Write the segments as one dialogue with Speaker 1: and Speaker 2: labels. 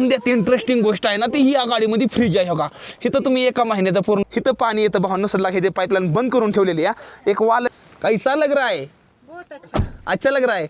Speaker 1: समजात interesting गोष्ट आहे ना ती ही या गाडीमध्ये फ्रीज आहे का. इथं तुम्ही एका महिन्याचं पूर्ण इथं पाणी येतं भावांनो. सल्ला हे पाईपलाईन बंद करून ठेवलेली आहे. एक वाल कैसा लग रहा है. अच्छा लग रहा है.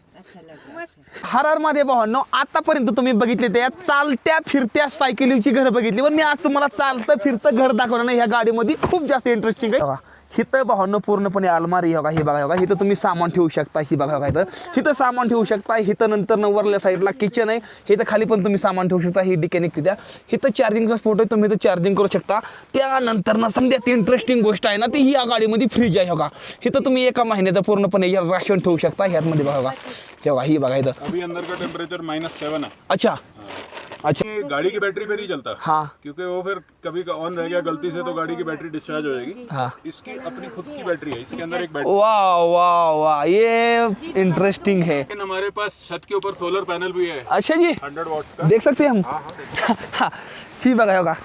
Speaker 1: हर हर मध्ये भावांनो आतापर्यंत तुम्ही बघितले त्या चालत्या फिरत्या सायकलीची घर बघितली पण मी आज तुम्हाला चालतं फिरतं घर दाखवणार नाही. ह्या गाडीमध्ये खूप जास्त इंटरेस्टिंग आहे. हिथं भावांनो पूर्णपणे अलमारी बघा. हे बघा हिथं तुम्ही सामान ठेवू शकता. ही बघा बघा हिथं सामान ठेवू शकता. हिथं नंतर वरल्या साईडला किचन आहे. हिथं खाली पण तुम्ही सामान ठेवू शकता. ही डिकॅनिक तिथं हिथं चार्जिंगचा स्पॉट आहे. तुम्ही इथं चार्जिंग करू शकता. त्यानंतर समजात इंटरेस्टिंग गोष्ट आहे ना ती ही या गाडीमध्ये फ्रीज आहे का. हिथं तुम्ही एका महिन्याचं पूर्णपणे राशन ठेवू शकता. ह्यामध्ये बघा बघा ही बघा इथं
Speaker 2: अभी अंदर का टेम्परेचर -7 है.
Speaker 1: अच्छा अच्छा.
Speaker 2: ये गाड़ी की बैटरी पे नहीं चलता.
Speaker 1: हाँ
Speaker 2: क्योंकि वो फिर कभी ऑन रह गया गलती से तो गाड़ी की बैटरी डिस्चार्ज हो जाएगी.
Speaker 1: हाँ
Speaker 2: इसकी अपनी खुद की बैटरी है. इसके अंदर एक बैटरी.
Speaker 1: वाह वाह वाह ये इंटरेस्टिंग है.
Speaker 2: लेकिन हमारे पास छत के ऊपर सोलर पैनल भी है
Speaker 1: अच्छा जी
Speaker 2: 100 वॉट का.
Speaker 1: देख सकते हैं हम.
Speaker 2: हाँ,
Speaker 1: ही बघा बघा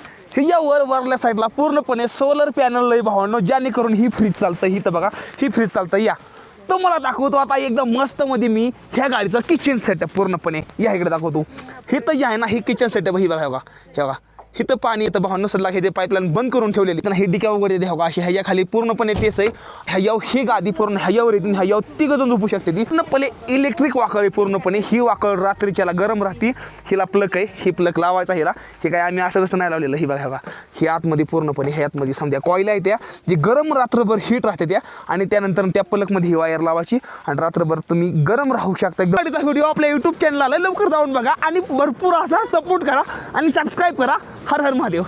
Speaker 1: या वरल्या साईडला पूर्णपणे सोलर पॅनल लय भावांनो ज्यानेकरून ही फ्रीज चालतं. ही तर बघा ही फ्रीज चालतं. या तो मला दाखवतो आता एकदम मस्त मध्ये मी ह्या गाडीचं किचन सेटअप पूर्णपणे या इकडे दाखवतो. हे तर जे आहे ना ही किचन सेटअप ही बघा हे बघा इथं पाणी येतं भावांनो. सल्ला हे पाईपलाईन बंद करून ठेवलेली हे डिक्या वगैरे द्या अशी ह्याच्या खाली पूर्णपणे पेस आहे. ह्याच्यावर ही गादी पूर्ण ह्याच्यावर येते. ह्याच्यावर तिघं जण झोपू शकते. ती पूर्णपणे इलेक्ट्रिक वाकळ आहे. पूर्णपणे ही वाकळ रात्रीच्याला गरम राहते. हिला प्लग आहे. ही प्लग लावायचा हिला. हे काय आम्ही असं तसं नाही लावलेलं. ही बघा ही आतमध्ये पूर्णपणे ह्या आतमध्ये समजा कॉईल आहे त्या जी गरम रात्रभर हीट राहते त्या आणि त्यानंतर त्या प्लगमध्ये ही वायर लावायची आणि रात्रभर तुम्ही गरम राहू शकता. गाडीचा व्हिडिओ आपल्या युट्यूब चॅनलला लवकर जाऊन बघा आणि भरपूर असा सपोर्ट करा आणि सबस्क्राईब करा. हर हर महादेव.